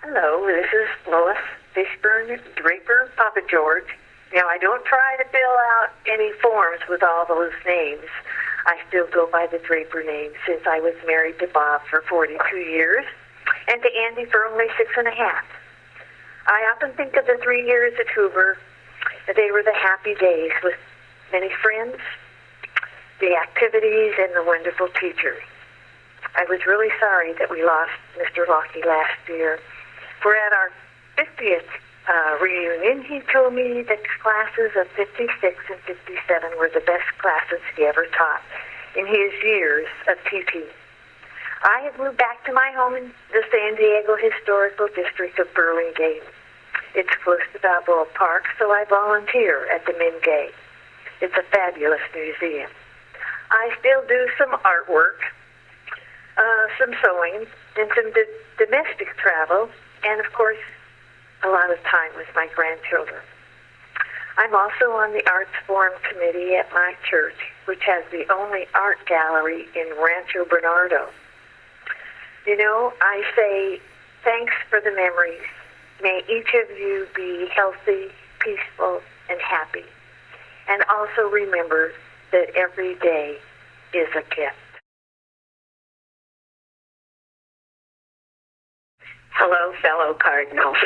Hello, this is Lois Fishburne, Draper, Papa George. Now, I don't try to fill out any forms with all those names. I still go by the Draper name since I was married to Bob for 42 years and to Andy for only 6.5. I often think of the 3 years at Hoover. They were the happy days with many friends, the activities, and the wonderful teachers. I was really sorry that we lost Mr. Lockie last year. For at our 50th reunion, he told me that classes of 56 and 57 were the best classes he ever taught in his years of TT. I have moved back to my home in the San Diego Historical District of Burlingame. It's close to Balboa Park, so I volunteer at the Mingay. It's a fabulous museum. I still do some artwork, some sewing, and some domestic travel, and of course, a lot of time with my grandchildren. I'm also on the Arts Forum Committee at my church, which has the only art gallery in Rancho Bernardo. You know, I say thanks for the memories. May each of you be healthy, peaceful, and happy. And also remember that every day is a gift. Hello, fellow Cardinals.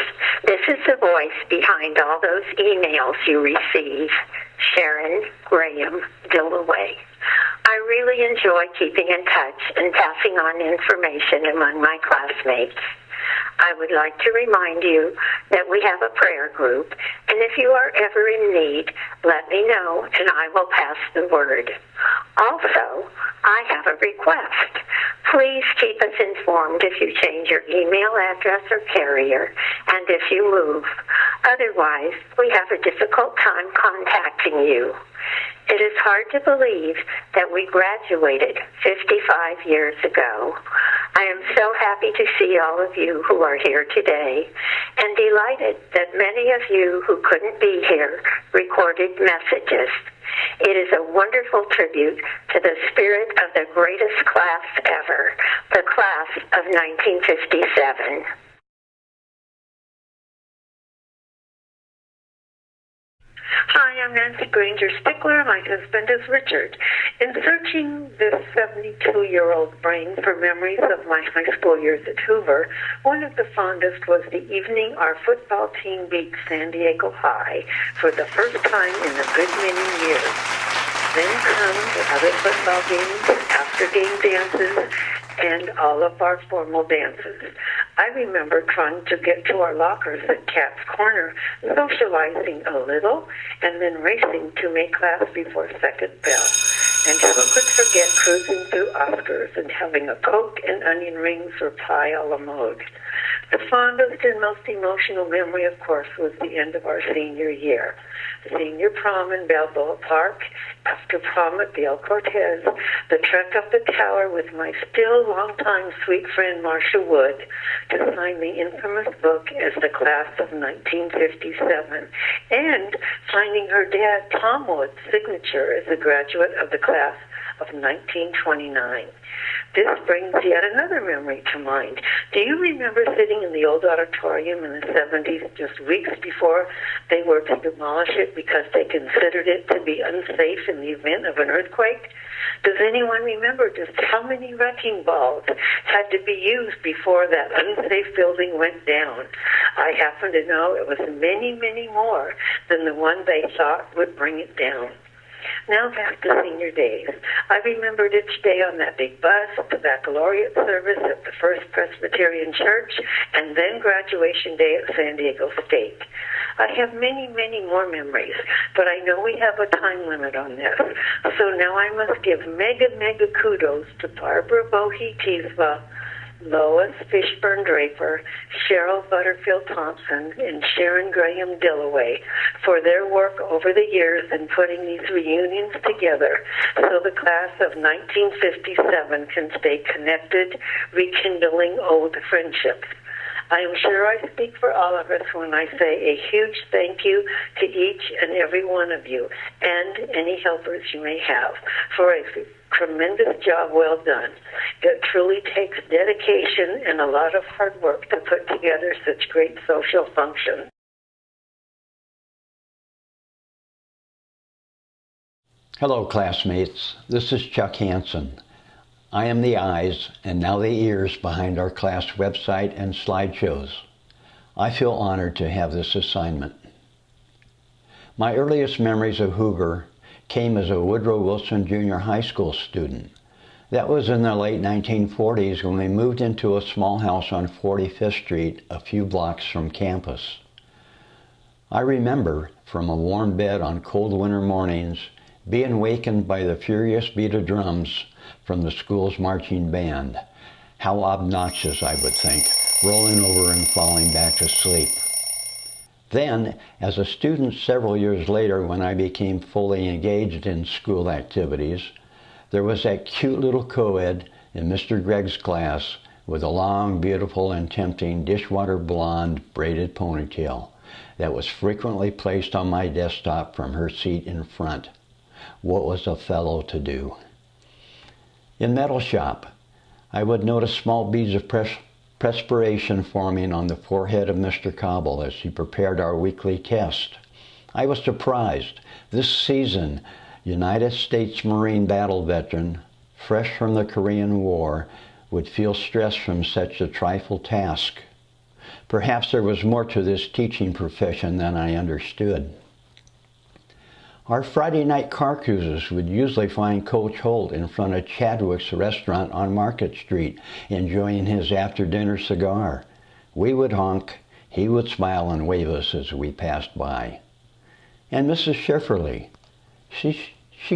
This is the voice behind all those emails you receive, Sharon Graham Dillaway. I really enjoy keeping in touch and passing on information among my classmates. I would like to remind you that we have a prayer group, and if you are ever in need, let me know and I will pass the word. Also, I have a request. Please keep us informed if you change your email address or carrier, and if you move. Otherwise, we have a difficult time contacting you. It is hard to believe that we graduated 55 years ago. I am so happy to see all of you who are here today, and delighted that many of you who couldn't be here recorded messages. It is a wonderful tribute to the spirit of the greatest class ever, the class of 1957. Hi, I'm Nancy Granger Stickler. My husband is Richard. In searching this 72-year-old brain for memories of my high school years at Hoover, one of the fondest was the evening our football team beat San Diego High for the first time in a good many years. Then come the other football games, after-game dances, and all of our formal dances. I remember trying to get to our lockers at Cat's Corner, socializing a little, and then racing to make class before second bell. And who could forget cruising through Oscars and having a Coke and onion rings or pie a la mode. The fondest and most emotional memory, of course, was the end of our senior year. Senior prom in Balboa Park, after prom at the El Cortez, the trek up the tower with my still longtime sweet friend Marcia Wood to sign the infamous book as the class of 1957, and signing her dad Tom Wood's signature as a graduate of the class of 1929. This brings yet another memory to mind. Do you remember sitting in the old auditorium in the 70s just weeks before they were to demolish it because they considered it to be unsafe in the event of an earthquake? Does anyone remember just how many wrecking balls had to be used before that unsafe building went down? I happen to know it was many, many more than the one they thought would bring it down. Now back to senior days. I remembered each day on that big bus, the baccalaureate service at the First Presbyterian Church, and then graduation day at San Diego State. I have many, many more memories, but I know we have a time limit on this. So now I must give mega kudos to Barbara Bohe-Tisva, Lois Fishburne Draper, Cheryl Butterfield Thompson, and Sharon Graham Dillaway for their work over the years in putting these reunions together so the class of 1957 can stay connected, rekindling old friendships. I am sure I speak for all of us when I say a huge thank you to each and every one of you and any helpers you may have for a tremendous job well done. It truly takes dedication and a lot of hard work to put together such great social functions. Hello, classmates. This is Chuck Hansen. I am the eyes and now the ears behind our class website and slideshows. I feel honored to have this assignment. My earliest memories of Hoover came as a Woodrow Wilson Junior High School student. That was in the late 1940s when we moved into a small house on 45th Street, a few blocks from campus. I remember, from a warm bed on cold winter mornings, being wakened by the furious beat of drums from the school's marching band. How obnoxious, I would think, rolling over and falling back to sleep. Then, as a student several years later, when I became fully engaged in school activities, there was that cute little co-ed in Mr. Gregg's class with a long, beautiful, and tempting dishwater blonde braided ponytail that was frequently placed on my desktop from her seat in front. What was a fellow to do? In metal shop, I would notice small beads of perspiration forming on the forehead of Mr. Cobble as he prepared our weekly test. I was surprised. This seasoned United States Marine battle veteran, fresh from the Korean War, would feel stress from such a trifle task. Perhaps there was more to this teaching profession than I understood. Our Friday night car cruises would usually find Coach Holt in front of Chadwick's restaurant on Market Street, enjoying his after-dinner cigar. We would honk, he would smile and wave us as we passed by. And Mrs. Schifferly, she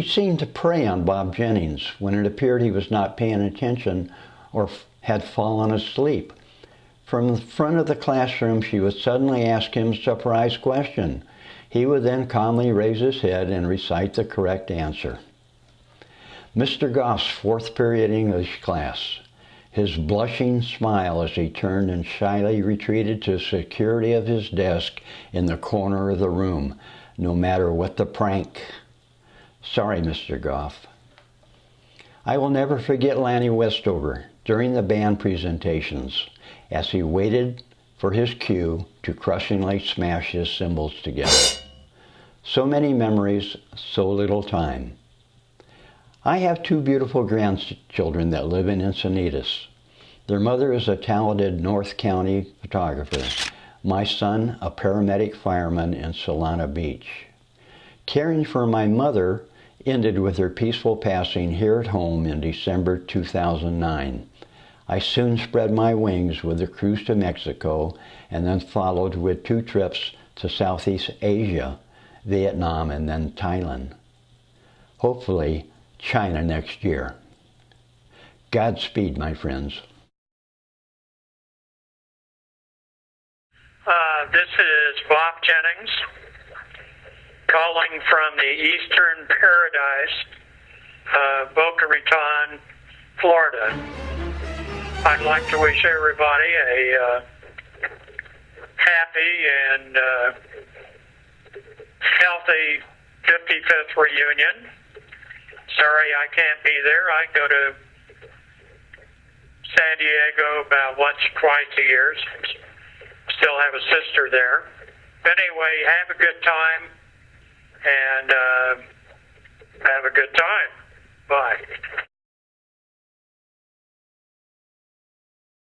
seemed to prey on Bob Jennings when it appeared he was not paying attention or had fallen asleep. From the front of the classroom, she would suddenly ask him a surprise question. He would then calmly raise his head and recite the correct answer. Mr. Goff's fourth period English class, his blushing smile as he turned and shyly retreated to the security of his desk in the corner of the room, no matter what the prank. Sorry, Mr. Goff. I will never forget Lanny Westover during the band presentations as he waited for his cue to crushingly smash his cymbals together. So many memories, so little time. I have two beautiful grandchildren that live in Encinitas. Their mother is a talented North County photographer. My son, a paramedic fireman in Solana Beach. Caring for my mother ended with her peaceful passing here at home in December 2009. I soon spread my wings with a cruise to Mexico and then followed with 2 trips to Southeast Asia, Vietnam, and then Thailand. Hopefully, China next year. Godspeed, my friends. This is Bob Jennings, calling from the Eastern Paradise, Boca Raton, Florida. I'd like to wish everybody a happy and healthy 55th reunion. Sorry I can't be there. I go to San Diego about once or twice a year. Still have a sister there. Anyway, have a good time and have a good time. Bye.